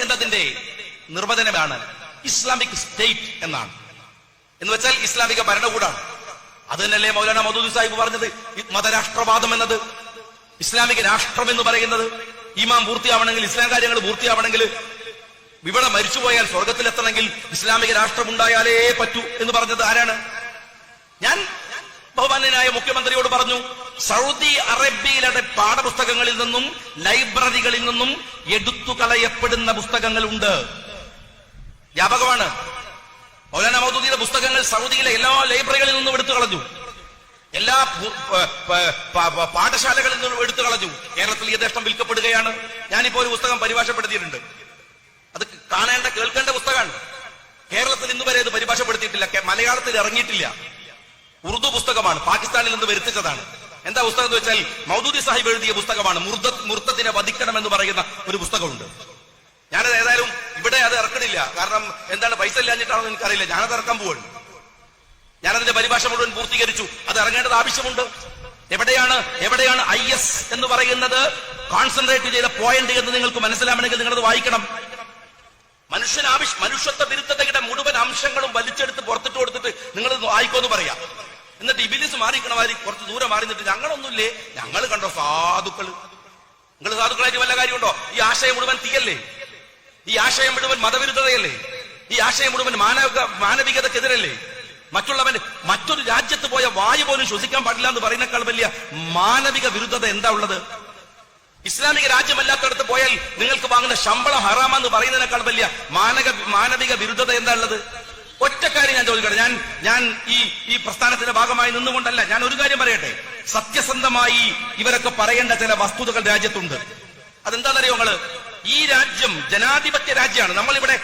എന്നതിന്റെ നിർവചനമാണ് Islamic state എന്നാണ്. എന്ന് വെച്ചാൽ ഇസ്ലാമിക ഭരണകൂടമാണ്. അത് തന്നെയല്ലേ മൗലാന മൗദൂദി സാഹിബ് പറഞ്ഞത്, മതരാഷ്ട്രവാദം എന്നത്, ഇസ്ലാമിക രാഷ്ട്രം എന്ന് പറയുന്നത്. ഈമാൻ പൂർത്തിയാവണമെങ്കിൽ, ഇസ്ലാം കാര്യങ്ങൾ പൂർത്തിയാവണമെങ്കിൽ, ഇവിടെ മരിച്ചുപോയാൽ സ്വർഗത്തിലെത്തണമെങ്കിൽ ഇസ്ലാമിക രാഷ്ട്രം ഉണ്ടായാലേ പറ്റൂ എന്ന് പറഞ്ഞത് ആരാണ്? ഞാൻ ബഹുമാന്യനായ മുഖ്യമന്ത്രിയോട് പറഞ്ഞു, സൗദി അറേബ്യയിലെ പാഠപുസ്തകങ്ങളിൽ നിന്നും ലൈബ്രറികളിൽ നിന്നും എടുത്തു കളയപ്പെടുന്ന പുസ്തകങ്ങളുണ്ട്. വ്യാപകമാണ്. മൗലാന മൗദൂദിയുടെ പുസ്തകങ്ങൾ സൗദിയിലെ എല്ലാ ലൈബ്രറികളിൽ നിന്നും എടുത്തു കളഞ്ഞു, എല്ലാ പാഠശാലകളിൽ നിന്നും എടുത്തു കളഞ്ഞു. കേരളത്തിൽ യഥേഷ്ടം വിൽക്കപ്പെടുകയാണ്. ഞാനിപ്പോ ഒരു പുസ്തകം പരിഭാഷപ്പെടുത്തിയിട്ടുണ്ട്. അത് കാണേണ്ട കേൾക്കേണ്ട പുസ്തകമാണ്. കേരളത്തിൽ ഇന്നുവരെ ഇത് പരിഭാഷപ്പെടുത്തിയിട്ടില്ല, മലയാളത്തിൽ ഇറങ്ങിയിട്ടില്ല. ഉറുദു പുസ്തകമാണ്, പാകിസ്ഥാനിൽ നിന്ന് വരുത്തിച്ചതാണ്. എന്താ പുസ്തകം എന്ന് വെച്ചാൽ മൗദൂദി സാഹിബ് എഴുതിയ പുസ്തകമാണ്. മുർത്തത്തിനെ വധിക്കണം എന്ന് പറയുന്ന ഒരു പുസ്തകമുണ്ട്. ഞാനത് ഏതായാലും ഇവിടെ അത് ഇറക്കണില്ല. കാരണം എന്താണ്, പൈസ ഇല്ലാഞ്ഞിട്ടാണോ എനിക്കറിയില്ല. ഞാനത് ഇറക്കാൻ പോവാണ്. ഞാനതിന്റെ പരിഭാഷ മുഴുവൻ പൂർത്തീകരിച്ചു. അത് ഇറങ്ങേണ്ടത് ആവശ്യമുണ്ട്. എവിടെയാണ് IS എന്ന് പറയുന്നത് കോൺസെൻട്രേറ്റ് ചെയ്ത പോയിന്റ് എന്ന് നിങ്ങൾക്ക് മനസ്സിലാവണമെങ്കിൽ നിങ്ങളത് വായിക്കണം. മനുഷ്യത്വ വിരുദ്ധതയുടെ മുഴുവൻ അംശങ്ങളും വലിച്ചെടുത്ത് പുറത്തിട്ട് കൊടുത്തിട്ട് നിങ്ങൾ വായിക്കോന്ന് പറയാം. എന്നിട്ട് ഇബിലിസ് മാറിക്കണമാതിരി കുറച്ച് ദൂരം മാറി നിന്നിട്ട് ഞങ്ങളൊന്നുമില്ലേ, ഞങ്ങൾ കണ്ടോ സാധുക്കള്. നിങ്ങൾ സാധുക്കളായിട്ട് വല്ല കാര്യമുണ്ടോ? ഈ ആശയം മുഴുവൻ തീയല്ലേ? ഈ ആശയം മുഴുവൻ മതവിരുദ്ധതയല്ലേ? ഈ ആശയം മുഴുവൻ മാനവികതക്കെതിരല്ലേ? മറ്റൊരു രാജ്യത്ത് പോയ വായു പോലും ശ്വസിക്കാൻ പാടില്ല എന്ന് പറയുന്നേക്കാൾ വലിയ മാനവിക വിരുദ്ധത എന്താ ഉള്ളത്? ഇസ്ലാമിക രാജ്യമല്ലാത്തടത്ത് പോയാൽ നിങ്ങൾക്ക് വാങ്ങുന്ന ശമ്പളം ഹറാമെന്ന് പറയുന്നതിനേക്കാൾ വലിയ മാനവിക വിരുദ്ധത എന്താ ഉള്ളത്? ഒറ്റക്കാര്യം ഞാൻ ചോദിക്കട്ടെ. ഞാൻ ഈ പ്രസ്ഥാനത്തിന്റെ ഭാഗമായി നിന്നുകൊണ്ടല്ല, ഞാൻ ഒരു കാര്യം പറയട്ടെ. സത്യസന്ധമായി ഇവരൊക്കെ പറയേണ്ട ചില വസ്തുതകൾ രാജ്യത്തുണ്ട്. അതെന്താണെന്നറിയോ നിങ്ങള്? ഈ രാജ്യം ജനാധിപത്യ രാജ്യമാണ്. നമ്മളിവിടെ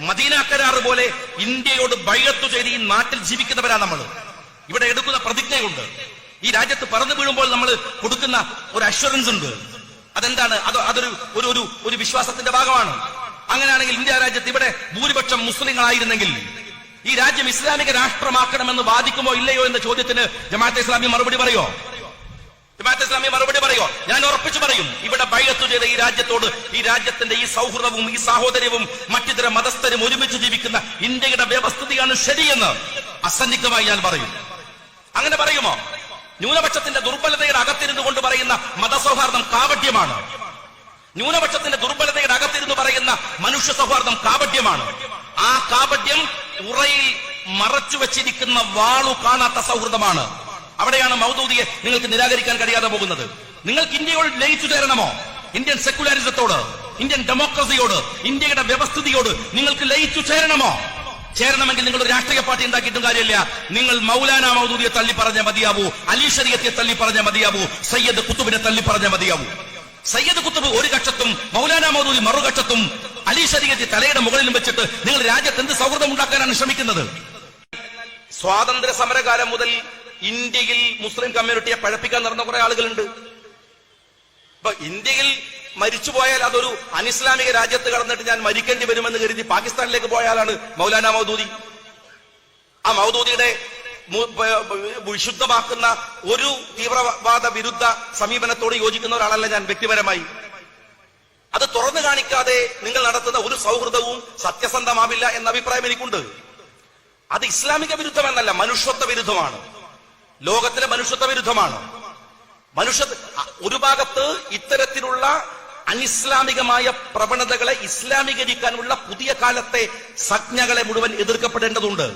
മദീന കരാർ പോലെ ഇന്ത്യയോട് ബൈഅത്ത് ചെയ്ത് ഈ നാട്ടിൽ ജീവിക്കുന്നവരാ നമ്മൾ. ഇവിടെ എടുക്കുന്ന പ്രതിജ്ഞയുണ്ട്. ഈ രാജ്യത്ത് പറന്നു വീഴുമ്പോൾ നമ്മൾ കൊടുക്കുന്ന ഒരു അഷ്വറൻസ് ഉണ്ട്. അതെന്താണ്? അതൊരു വിശ്വാസത്തിന്റെ ഭാഗമാണ്. അങ്ങനെയാണെങ്കിൽ ഇന്ത്യ രാജ്യത്ത് ഇവിടെ ഭൂരിപക്ഷം മുസ്ലിങ്ങളായിരുന്നെങ്കിൽ ഈ രാജ്യം ഇസ്ലാമിക രാഷ്ട്രമാക്കണമെന്ന് വാദിക്കുമോ ഇല്ലയോ എന്ന ചോദ്യത്തിന് ജമാഅത്തെ ഇസ്ലാമി മറുപടി പറയോ? ഞാൻ ഉറപ്പിച്ചു പറയും, ഇവിടെ ബൈഅത്ത് ചെയ്ത ഈ രാജ്യത്തോട്, ഈ രാജ്യത്തിന്റെ ഈ സൗഹൃദവും ഈ സാഹോദര്യവും മറ്റിതര മതസ്ഥരും ഒരുമിച്ച് ജീവിക്കുന്ന ഇന്ത്യയുടെ വ്യവസ്ഥിതിയാണ് ശരിയെന്ന് അസന്നിഗ്ധമായി ഞാൻ പറയും. അങ്ങനെ പറയുമോ? ന്യൂനപക്ഷത്തിന്റെ ദുർബലതയുടെ അകത്തിരുന്നു കൊണ്ട് പറയുന്ന മതസൗഹാർദ്ദം കാപട്യമാണ്. ന്യൂനപക്ഷത്തിന്റെ ദുർബലതയുടെ അകത്തിരുന്ന് പറയുന്ന മനുഷ്യ സൗഹാർദ്ദം കാപട്യമാണ്. ആ കാപട്യം ഉറയിൽ മറച്ചു വെച്ചിരിക്കുന്ന വാളു കാണാത്ത സൗഹൃദമാണ്. അവിടെയാണ് മൗദൂദിയെ നിങ്ങൾക്ക് നിരാകരിക്കാൻ കഴിയാതെ പോകുന്നത്. നിങ്ങൾക്ക് ഇന്ത്യയോട് ലയിച്ചു ചേരണമോ? ഇന്ത്യൻ സെക്യുലറിസത്തോട്, ഇന്ത്യൻ ഡെമോക്രസിയോട്, ഇന്ത്യയുടെ വ്യവസ്ഥിതിയോട് നിങ്ങൾക്ക് ലയിച്ചു ചേരണമോ? ചേരണമെങ്കിൽ നിങ്ങൾ ഒരു രാഷ്ട്രീയ പാർട്ടി ഉണ്ടാക്കിയിട്ടും കാര്യമില്ല. നിങ്ങൾ മൗലാന മൗദൂദിയെ തള്ളി പറഞ്ഞ മതിയാവൂ, അലി ശരീഅത്തെ തള്ളി പറഞ്ഞ മതിയാവൂ, സയ്യദ് കുത്തുബിനെ തള്ളി പറഞ്ഞ മതിയാവൂ. സയ്യദ് കുത്തുബ് ഒരു കക്ഷത്തും മൗലാന മൗദൂദി മറുകക്ഷത്തും അലി ശരീഅത്തെ തലയുടെ മുകളിലും വെച്ചിട്ട് നിങ്ങൾ രാജ്യത്ത് എന്ത് സൗഹൃദം ഉണ്ടാക്കാനാണ് ശ്രമിക്കുന്നത്? സ്വാതന്ത്ര്യ സമരകാലം മുതൽ ഇന്ത്യയിൽ മുസ്ലിം കമ്മ്യൂണിറ്റിയെ പഴപ്പിക്കാൻ നടന്ന കുറെ ആളുകളുണ്ട്. ഇപ്പൊ ഇന്ത്യയിൽ മരിച്ചുപോയാൽ അതൊരു അനിസ്ലാമിക രാജ്യത്ത് കടന്നിട്ട് ഞാൻ മരിക്കേണ്ടി വരുമെന്ന് കരുതി പാകിസ്ഥാനിലേക്ക് പോയാലാണ് മൗലാന മൗദൂദി. ആ മൗദൂദിയുടെ വിശുദ്ധമാക്കുന്ന ഒരു തീവ്രവാദ വിരുദ്ധ സമീപനത്തോട് യോജിക്കുന്ന ഒരാളല്ല ഞാൻ വ്യക്തിപരമായി. അത് തുറന്നു കാണിക്കാതെ നിങ്ങൾ നടത്തുന്ന ഒരു സൗഹൃദവും സത്യസന്ധമാവില്ല എന്ന അഭിപ്രായം എനിക്കുണ്ട്. അത് ഇസ്ലാമിക വിരുദ്ധമെന്നല്ല, മനുഷ്യത്വ വിരുദ്ധമാണ്. ലോകത്തിലെ മനുഷ്യത്വ വിരുദ്ധമാണ്. ഒരു ഭാഗത്ത് ഇത്തരത്തിലുള്ള അനിസ്ലാമികമായ പ്രവണതകളെ ഇസ്ലാമീകരിക്കാനുള്ള പുതിയ കാലത്തെ സംജ്ഞകളെ മുഴുവൻ എതിർക്കപ്പെടേണ്ടതുണ്ട്.